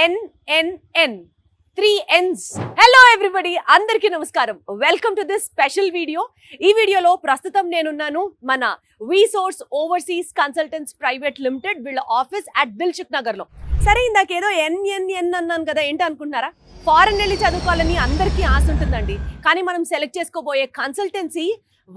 NNN 3 N's. Hello everybody, అందరికీ నమస్కారం. Welcome to this special video. ఈ వీడియోలో ప్రస్తుతం నేనున్నాను మన వీసోర్స్ ఓవర్సీస్ కన్సల్టెంట్స్ ప్రైవేట్ లిమిటెడ్ వీళ్ళ ఆఫీస్ అట్ దిల్సుఖ్ నగర్ లో. సరే, ఇందాకేదో NNN అన్నాను కదా, ఏంటి అనుకుంటున్నారా? ఫారెన్ వెళ్ళి చదువుకోవాలని అందరికీ ఆశ ఉంటుందండి. కానీ మనం సెలెక్ట్ చేసుకోబోయే కన్సల్టెన్సీ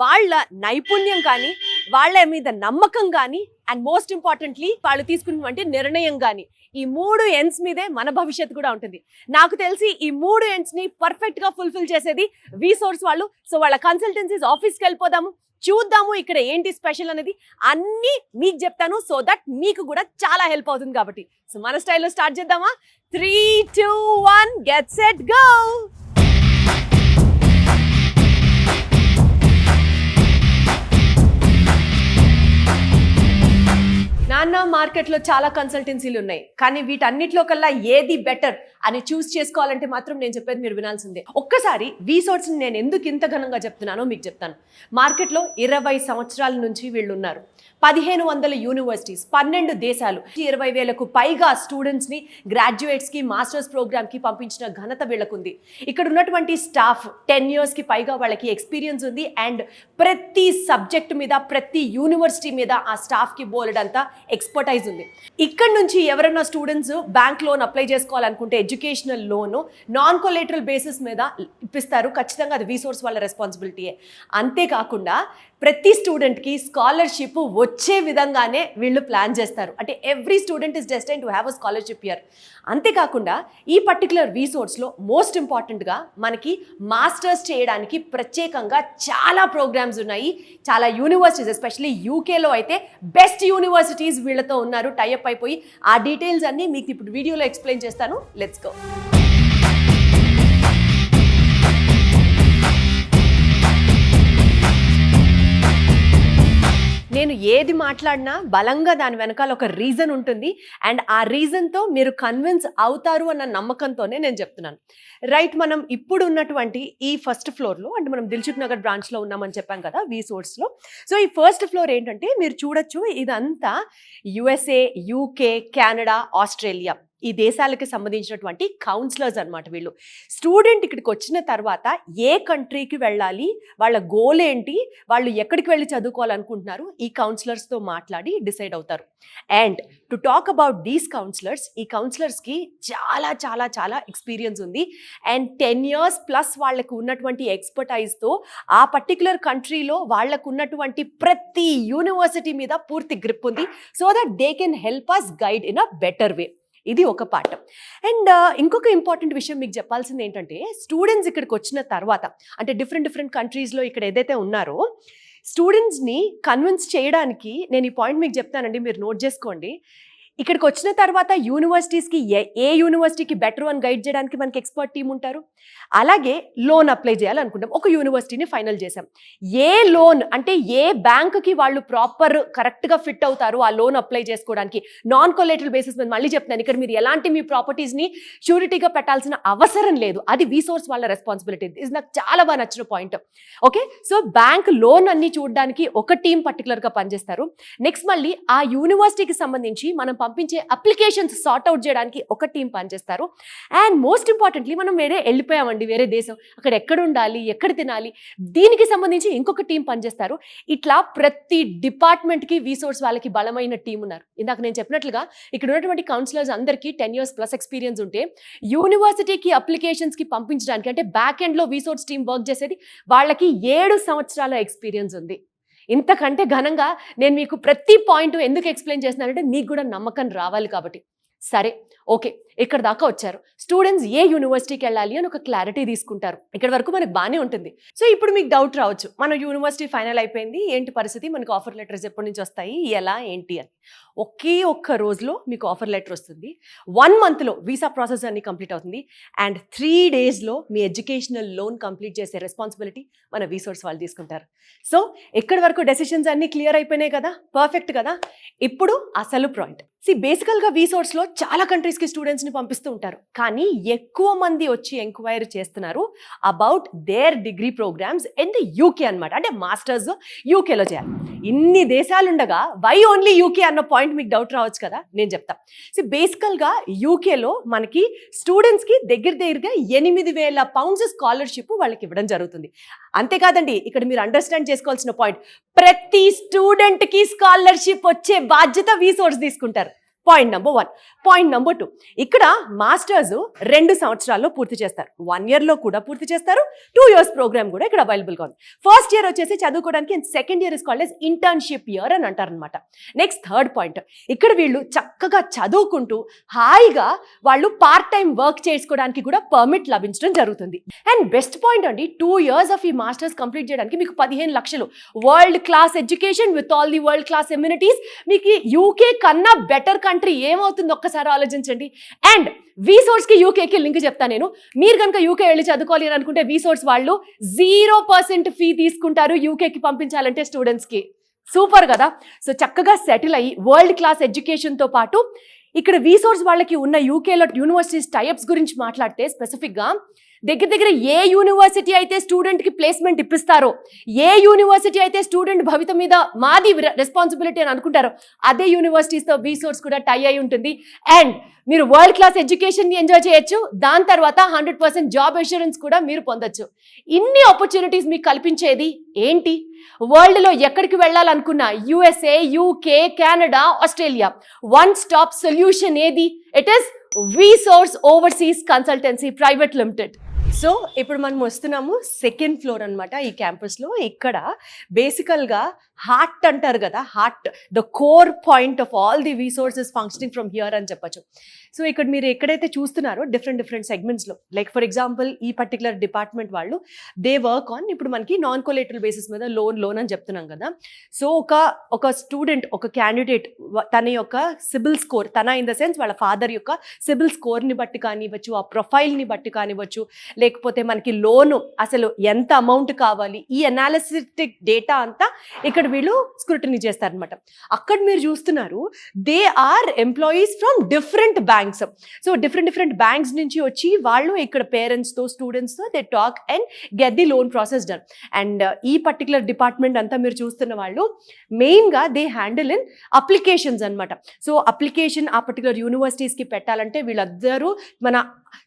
వాళ్ళ నైపుణ్యం కానీ, వాళ్ళ మీద నమ్మకం కానీ, అండ్ మోస్ట్ ఇంపార్టెంట్లీ వాళ్ళు తీసుకున్నటువంటి నిర్ణయం కానీ, ఈ 3 N's మీదే మన భవిష్యత్తు కూడా ఉంటుంది. నాకు తెలిసి ఈ 3 N's ని పర్ఫెక్ట్ గా ఫుల్ఫిల్ చేసేది వీసోర్స్ వాళ్ళు. సో వాళ్ళ కన్సల్టెన్సీస్ ఆఫీస్కి వెళ్ళిపోదాము, చూద్దాము ఇక్కడ ఏంటి స్పెషల్ అనేది అన్ని మీకు చెప్తాను. సో దట్ మీకు కూడా చాలా హెల్ప్ అవుతుంది కాబట్టి. సో మన స్టైల్లో స్టార్ట్ చేద్దామా? 3, 2, 1 గెట్ సెట్ గో. నాన్న, మార్కెట్లో చాలా కన్సల్టెన్సీలు ఉన్నాయి, కానీ వీటన్నిటిలో కల్లా ఏది బెటర్ అని చూస్ చేసుకోవాలంటే మాత్రం నేను చెప్పేది మీరు వినాల్సిందే. ఒక్కసారి వీసోర్స్ నేను ఎందుకు ఇంత ఘనంగా చెప్తున్నానో మీకు చెప్తాను. మార్కెట్లో 20 సంవత్సరాల నుంచి వీళ్ళు ఉన్నారు. 1500 యూనివర్సిటీస్, 12 దేశాలు, 20,000కు పైగా స్టూడెంట్స్ని గ్రాడ్యుయేట్స్కి మాస్టర్స్ ప్రోగ్రామ్కి పంపించిన ఘనత వీళ్ళకుంది. ఇక్కడ ఉన్నటువంటి స్టాఫ్ 10 yearsకి పైగా వాళ్ళకి ఎక్స్పీరియన్స్ ఉంది. అండ్ ప్రతి సబ్జెక్ట్ మీద, ప్రతి యూనివర్సిటీ మీద ఆ స్టాఫ్కి బోలెడంతా ఎక్స్పర్టైజ్ ఉంది. ఇక్కడ నుంచి ఎవరైనా స్టూడెంట్స్ బ్యాంక్ లోన్ అప్లై చేసుకోవాలనుకుంటే educational loan non collateral basis మీద ఇప్పిస్తారు. ఖచ్చితంగా అది వీసోర్స్ వాళ్ళ రెస్పాన్సిబిలిటీయే. అంతేకాకుండా ప్రతి స్టూడెంట్కి స్కాలర్షిప్ వచ్చే విధంగానే వీళ్ళు ప్లాన్ చేస్తారు. అంటే every student is destined to have a scholarship year. అంతేకాకుండా ఈ పర్టికులర్ వీసోర్స్లో మోస్ట్ ఇంపార్టెంట్గా మనకి మాస్టర్స్ చేయడానికి ప్రత్యేకంగా చాలా ప్రోగ్రామ్స్ ఉన్నాయి. చాలా యూనివర్సిటీస్, ఎస్పెషల్లీ యూకేలో అయితే బెస్ట్ యూనివర్సిటీస్ వీళ్ళతో ఉన్నారు, టైఅప్ అయిపోయి. ఆ డీటెయిల్స్ అన్నీ మీకు ఇప్పుడు వీడియోలో ఎక్స్ప్లెయిన్ చేస్తాను. Let's go. నేను ఏది మాట్లాడినా బలంగా దాని వెనకాల ఒక రీజన్ ఉంటుంది. అండ్ ఆ రీజన్తో మీరు కన్విన్స్ అవుతారు అన్న నమ్మకంతోనే నేను చెప్తున్నాను. రైట్, మనం ఇప్పుడు ఉన్నటువంటి ఈ ఫస్ట్ ఫ్లోర్లో, అంటే మనం దిల్సుఖ్ నగర్ బ్రాంచ్లో ఉన్నామని చెప్పాం కదా వీసోర్స్లో. సో ఈ ఫస్ట్ ఫ్లోర్ ఏంటంటే మీరు చూడొచ్చు, ఇదంతా USA, UK, కెనడా, ఆస్ట్రేలియా ఈ దేశాలకి సంబంధించినటువంటి కౌన్సిలర్స్ అనమాట. వీళ్ళు స్టూడెంట్ ఇక్కడికి వచ్చిన తర్వాత ఏ కంట్రీకి వెళ్ళాలి, వాళ్ళ గోల్ ఏంటి, వాళ్ళు ఎక్కడికి వెళ్ళి చదువుకోవాలనుకుంటున్నారు, ఈ కౌన్సిలర్స్తో మాట్లాడి డిసైడ్ అవుతారు. And to talk about these counsellors, ఈ కౌన్సిలర్స్కి చాలా చాలా చాలా ఎక్స్పీరియన్స్ ఉంది. అండ్ 10 years ప్లస్ వాళ్ళకు ఉన్నటువంటి ఎక్స్పర్టైజ్తో ఆ పర్టికులర్ కంట్రీలో వాళ్ళకు ఉన్నటువంటి ప్రతి యూనివర్సిటీ మీద పూర్తి గ్రిప్ ఉంది. So that they can help us guide in a better way. ఇది ఒక పాఠం. అండ్ ఇంకొక ఇంపార్టెంట్ విషయం మీకు చెప్పాల్సింది ఏంటంటే, స్టూడెంట్స్ ఇక్కడికి వచ్చిన తర్వాత, అంటే డిఫరెంట్ కంట్రీస్లో ఇక్కడ ఏదైతే ఉన్నారో స్టూడెంట్స్ని కన్విన్స్ చేయడానికి నేను ఈ పాయింట్ మీకు చెప్తానండి, మీరు నోట్ చేసుకోండి. ఇక్కడికి వచ్చిన తర్వాత యూనివర్సిటీస్కి ఏ యూనివర్సిటీకి బెటర్ అని గైడ్ చేయడానికి మనకి ఎక్స్పర్ట్ టీం ఉంటారు. అలాగే లోన్ అప్లై చేయాలనుకుంటాం, ఒక యూనివర్సిటీని ఫైనల్ చేసాం. ఏ లోన్ అంటే ఏ బ్యాంకుకి వాళ్ళు ప్రాపర్ కరెక్ట్గా ఫిట్ అవుతారు ఆ లోన్ అప్లై చేసుకోవడానికి, నాన్ కొలేటరల్ బేసిస్ మీద. మళ్ళీ చెప్తాను, ఇక్కడ మీరు ఎలాంటి మీ ప్రాపర్టీస్ని షూరిటీగా పెట్టాల్సిన అవసరం లేదు, అది వీసోర్స్ వాళ్ళ రెస్పాన్సిబిలిటీ. ఇది నాకు చాలా బాగా నచ్చిన point. Okay, so bank loan అన్ని చూడడానికి ఒక టీం పర్టికులర్గా పనిచేస్తారు. నెక్స్ట్ మళ్ళీ ఆ యూనివర్సిటీకి సంబంధించి మనం పంపించే అప్లికేషన్స్ సార్ట్ అవుట్ చేయడానికి ఒక టీం పనిచేస్తారు. అండ్ మోస్ట్ ఇంపార్టెంట్లీ మనం వెళ్ళిపోయామండి వేరే దేశం, అక్కడ ఎక్కడ ఉండాలి, ఎక్కడ తినాలి, దీనికి సంబంధించి ఇంకొక టీం పనిచేస్తారు. ఇట్లా ప్రతి డిపార్ట్మెంట్కి వీసోర్స్ వాళ్ళకి బలమైన టీం ఉన్నారు. ఇందాక నేను చెప్పినట్లుగా ఇక్కడ ఉన్నటువంటి కౌన్సిలర్స్ అందరికీ 10 years ప్లస్ ఎక్స్పీరియన్స్ ఉంటే, యూనివర్సిటీకి అప్లికేషన్స్కి పంపించడానికి అంటే బ్యాక్ ఎండ్లో వీసోర్స్ టీం వర్క్ చేసేది వాళ్ళకి 7 సంవత్సరాల ఎక్స్పీరియన్స్ ఉంది. ఇంతకంటే ఘనంగా నేను మీకు ప్రతి పాయింట్ ఎందుకు ఎక్స్ప్లెయిన్ చేస్తున్నానంటే మీకు కూడా నమ్మకం రావాలి కాబట్టి. సరే, ఓకే, ఇక్కడ దాకా వచ్చారు. స్టూడెంట్స్ ఏ యూనివర్సిటీకి వెళ్ళాలి అని ఒక క్లారిటీ తీసుకుంటారు. ఇక్కడ వరకు మనకు బాగానే ఉంటుంది. సో ఇప్పుడు మీకు డౌట్ రావచ్చు, మన యూనివర్సిటీ ఫైనల్ అయిపోయింది, ఏంటి పరిస్థితి, మనకు ఆఫర్ లెటర్స్ ఎప్పటి నుంచి వస్తాయి, ఎలా ఏంటి అని. ఒకే ఒక్క రోజులో మీకు ఆఫర్ లెటర్ వస్తుంది. 1 monthలో వీసా ప్రాసెస్ అన్ని కంప్లీట్ అవుతుంది. అండ్ 3 daysలో మీ ఎడ్యుకేషనల్ లోన్ కంప్లీట్ చేసే రెస్పాన్సిబిలిటీ మన వీసోర్స్ వాళ్ళు తీసుకుంటారు. సో ఎక్కడి వరకు డెసిషన్స్ అన్ని క్లియర్ అయిపోయినాయి కదా, పర్ఫెక్ట్ కదా. ఇప్పుడు అసలు పాయింట్. బేసికల్గా వీసోర్స్లో చాలా కంట్రీస్కి స్టూడెంట్స్ని పంపిస్తూ ఉంటారు, కానీ ఎక్కువ మంది వచ్చి ఎంక్వైరీ చేస్తున్నారు about their degree programs in the UK అనమాట. అంటే మాస్టర్స్ యూకేలో చేయాలి. ఇన్ని దేశాలు ఉండగా వై ఓన్లీ యూకే అన్న పాయింట్ పాయింట్ మీకు డౌట్ రావచ్చు కదా, నేను చెప్తా. సో బేసికల్గా యూకేలో మనకి స్టూడెంట్స్కి దగ్గరగా 8,000 pounds స్కాలర్షిప్ వాళ్ళకి ఇవ్వడం జరుగుతుంది. అంతేకాదండి, ఇక్కడ మీరు అండర్స్టాండ్ చేసుకోవాల్సిన పాయింట్, ప్రతి స్టూడెంట్కి స్కాలర్షిప్ వచ్చే బాధ్యత వీసోర్స్ తీసుకుంటారు. Point number 1. పాయింట్ నెంబర్ 2, ఇక్కడ మాస్టర్స్ 2 సంవత్సరాల్లో పూర్తి చేస్తారు. 1 yearలో కూడా పూర్తి చేస్తారు. 2 years ప్రోగ్రామ్ కూడా ఇక్కడ అవైలబుల్గా ఉంది. ఫస్ట్ ఇయర్ వచ్చేసి చదువుకోవడానికి, and second year is called as internship year అని అంటారనమాట. నెక్స్ట్ థర్డ్ పాయింట్, ఇక్కడ వీళ్ళు చక్కగా చదువుకుంటూ హాయిగా వాళ్ళు పార్ట్ టైం వర్క్ చేసుకోవడానికి కూడా పర్మిట్ లభించడం జరుగుతుంది. అండ్ బెస్ట్ పాయింట్ అండి, 2 years ఆఫ్ ఈ మాస్టర్స్ కంప్లీట్ చేయడానికి మీకు 15 లక్షలు world class education with all the world class amenities. మీకు యూకే కన్నా బెటర్ కంట్రీ ఏమవుతుంది ఒక్కసారి ఆలోచించండి. అండ్ వీసోర్స్కి యూకేకి లింక్ చెప్తాను నేను. మీరు కనుక యూకే వెళ్ళి చదువుకోవాలి అని అనుకుంటే వీసోర్స్ వాళ్ళు 0% ఫీ తీసుకుంటారు యూకేకి పంపించాలంటే స్టూడెంట్స్కి. సూపర్ కదా. సో చక్కగా సెటిల్ అయ్యి వరల్డ్ క్లాస్ ఎడ్యుకేషన్తో పాటు ఇక్కడ వీసోర్స్ వాళ్ళకి ఉన్న యూకేలో యూనివర్సిటీస్ టైప్స్ గురించి మాట్లాడితే స్పెసిఫిక్గా దగ్గర ఏ యూనివర్సిటీ అయితే స్టూడెంట్కి ప్లేస్మెంట్ ఇప్పిస్తారో, ఏ యూనివర్సిటీ అయితే స్టూడెంట్ భవిత మీద మాది రెస్పాన్సిబిలిటీ అని అనుకుంటారో, అదే యూనివర్సిటీస్తో వీసోర్స్ కూడా టై అయి ఉంటుంది. అండ్ మీరు వరల్డ్ క్లాస్ ఎడ్యుకేషన్ని ఎంజాయ్ చేయొచ్చు, దాని తర్వాత 100% జాబ్ అష్యూరెన్స్ కూడా మీరు పొందొచ్చు. ఇన్ని ఆపర్చునిటీస్ మీకు కల్పించేది ఏంటి? వరల్డ్లో ఎక్కడికి వెళ్ళాలనుకున్నా USA, UK, Canada, Australia, 1 stop solution ఏది? It is Vsource overseas consultancy private limited. So ఇప్పుడు మనం వస్తున్నాము 2nd floor అనమాట ఈ క్యాంపస్లో. ఇక్కడ బేసికల్గా హార్ట్ అంటారు కదా, heart, the core point of all the resources functioning from here అని చెప్పచ్చు. సో ఇక్కడ మీరు ఎక్కడైతే చూస్తున్నారో డిఫరెంట్ సెగ్మెంట్స్లో, లైక్ ఫర్ ఎగ్జాంపుల్ ఈ పర్టికులర్ డిపార్ట్మెంట్ వాళ్ళు దే వర్క్ ఆన్, ఇప్పుడు మనకి నాన్ కొలేటరల్ బేసిస్ మీద లోన్ అని చెప్తున్నాం కదా. సో ఒక స్టూడెంట్, ఒక క్యాండిడేట్ తన యొక్క సిబిల్ స్కోర్, తన ఇన్ ద సెన్స్ వాళ్ళ ఫాదర్ యొక్క సిబిల్ స్కోర్ని బట్టి కానివ్వచ్చు, ఆ ప్రొఫైల్ని బట్టి కానివ్వచ్చు, లేకపోతే మనకి లోను అసలు ఎంత అమౌంట్ కావాలి, ఈ అనాలిసిటిక్ డేటా అంతా ఇక్కడ వీళ్ళు స్క్రూటినీ చేస్తారనమాట. అక్కడ మీరు చూస్తున్నారు they are employees from different banks. So different banks నుంచి వచ్చి వాళ్ళు ఇక్కడ పేరెంట్స్తో, స్టూడెంట్స్తో they talk and get the loan process done. And ఈ పర్టికులర్ డిపార్ట్మెంట్ అంతా మీరు చూస్తున్న వాళ్ళు మెయిన్గా దే హ్యాండిల్ ఇన్ అప్లికేషన్స్ అనమాట. సో అప్లికేషన్ ఆ పర్టికులర్ యూనివర్సిటీస్కి పెట్టాలంటే వీళ్ళందరూ మన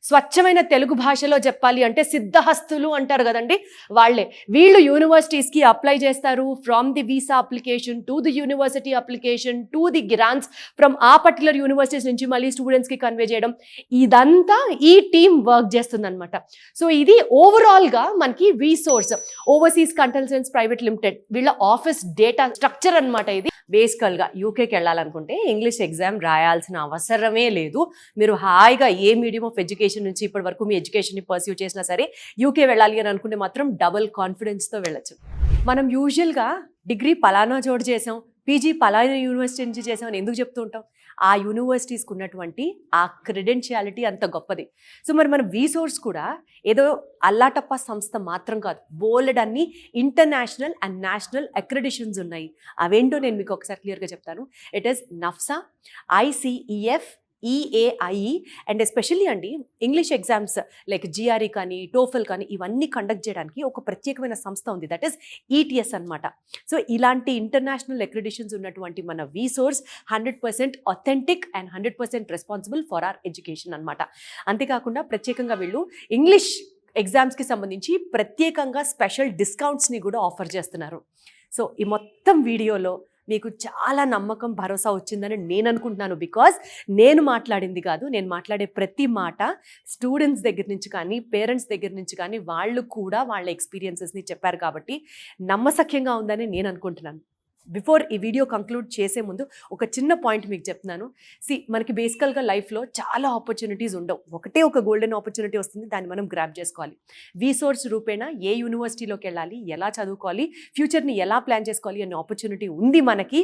స్వచ్ఛమైన తెలుగు భాషలో చెప్పాలి అంటే సిద్ధహస్తులు అంటారు కదండి, వాళ్ళే. వీళ్ళు యూనివర్సిటీస్కి అప్లై చేస్తారు, from the visa application to the university application to the grants, from ఆ పర్టికులర్ యూనివర్సిటీస్ నుంచి మళ్ళీ స్టూడెంట్స్కి కన్వే చేయడం, ఇదంతా ఈ టీమ్ వర్క్ చేస్తుంది అనమాట. సో ఇది ఓవరాల్గా మనకి వీసోర్స్ ఓవర్సీస్ కన్సల్టెన్సీ ప్రైవేట్ లిమిటెడ్ వీళ్ళ ఆఫీస్ డేటా స్ట్రక్చర్ అనమాట. ఇది బేసికల్గా యూకేకి వెళ్ళాలనుకుంటే ఇంగ్లీష్ ఎగ్జామ్ రాయాల్సిన అవసరమే లేదు. మీరు హాయిగా ఏ మీడియం ఆఫ్ ఎడ్యుకేషన్ నుంచి ఇప్పటి వరకు మీ ఎడ్యుకేషన్ని పర్స్యూ చేసినా సరే యూకే వెళ్ళాలి అని అనుకుంటే మాత్రం డబుల్ కాన్ఫిడెన్స్తో వెళ్ళచ్చు. మనం యూజువల్గా డిగ్రీ పలానా చోటు చేసాం, పీజీ పలానా యూనివర్సిటీ నుంచి చేసామని ఎందుకు చెప్తూ ఉంటాం? ఆ యూనివర్సిటీస్కి ఉన్నటువంటి ఆ క్రెడెన్షియాలిటీ అంత గొప్పది. సో మరి మన వీసోర్స్ కూడా ఏదో అల్లాటప్ప సంస్థ మాత్రం కాదు, బోలెడ్ అన్ని ఇంటర్నేషనల్ అండ్ నేషనల్ అక్రెడిషన్స్ ఉన్నాయి. అవేంటో నేను మీకు ఒకసారి క్లియర్గా చెప్తాను. It is NAFSA, ICEF, EAIE and especially అండి ఇంగ్లీష్ ఎగ్జామ్స్ లైక్ GRE కానీ టోఫెల్ కానీ ఇవన్నీ కండక్ట్ చేయడానికి ఒక ప్రత్యేకమైన సంస్థ ఉంది, దట్ ఈస్ ETS అనమాట. సో ఇలాంటి ఇంటర్నేషనల్ అక్రెడిషన్స్ ఉన్నటువంటి మన Vsource 100% authentic and 100% responsible for our education అనమాట. అంతేకాకుండా ప్రత్యేకంగా వీళ్ళు ఇంగ్లీష్ ఎగ్జామ్స్కి సంబంధించి ప్రత్యేకంగా స్పెషల్ డిస్కౌంట్స్ని కూడా ఆఫర్ చేస్తున్నారు. సో ఈ మొత్తం వీడియోలో మీకు చాలా నమ్మకం, భరోసా వచ్చిందని నేను అనుకుంటున్నాను. బికాజ్ నేను మాట్లాడింది కాదు, నేను మాట్లాడే ప్రతి మాట స్టూడెంట్స్ దగ్గర నుంచి కానీ పేరెంట్స్ దగ్గర నుంచి కానీ వాళ్ళు కూడా వాళ్ళ ఎక్స్పీరియన్సెస్ని చెప్పారు కాబట్టి నమ్మసఖ్యంగా ఉందని నేను అనుకుంటున్నాను. బిఫోర్ ఈ వీడియో కంక్లూడ్ చేసే ముందు ఒక చిన్న పాయింట్ మీకు చెప్తున్నాను. మనకి బేసికల్గా లైఫ్లో చాలా ఆపర్చునిటీస్ ఉండవు, ఒకటే ఒక గోల్డెన్ ఆపర్చునిటీ వస్తుంది, దాన్ని మనం గ్రాబ్ చేసుకోవాలి. వీసోర్స్ రూపేణా ఏ యూనివర్సిటీలోకి వెళ్ళాలి, ఎలా చదువుకోవాలి, ఫ్యూచర్ని ఎలా ప్లాన్ చేసుకోవాలి అనే ఆపర్చునిటీ ఉంది మనకి.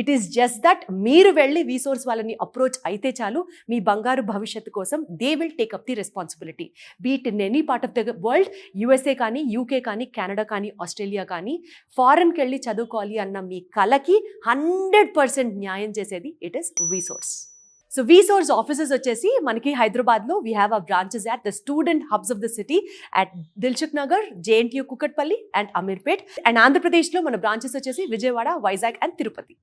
ఇట్ ఈస్ జస్ట్ దట్ మీరు వెళ్ళి వీసోర్స్ వాళ్ళని అప్రోచ్ అయితే చాలు, మీ బంగారు భవిష్యత్తు కోసం they will take up the responsibility. Beat in any part of the world, USA కానీ, UK కానీ, కెనడా కానీ, ఆస్ట్రేలియా కానీ, ఫారెన్కి వెళ్ళి చదువుకోవాలి అన్న మీ కలకి 100% న్యాయం చేసేది it is Vsource. So Vsource offices వచ్చేసి మనకి హైదరాబాద్లో we have a branches at the student hubs of the city at Dilsukhnagar, JNTU Kukatpally and Ameerpet. And ఆంధ్రప్రదేశ్లో మన బ్రాంచెస్ వచ్చేసి విజయవాడ, వైజాగ్ అండ్ తిరుపతి.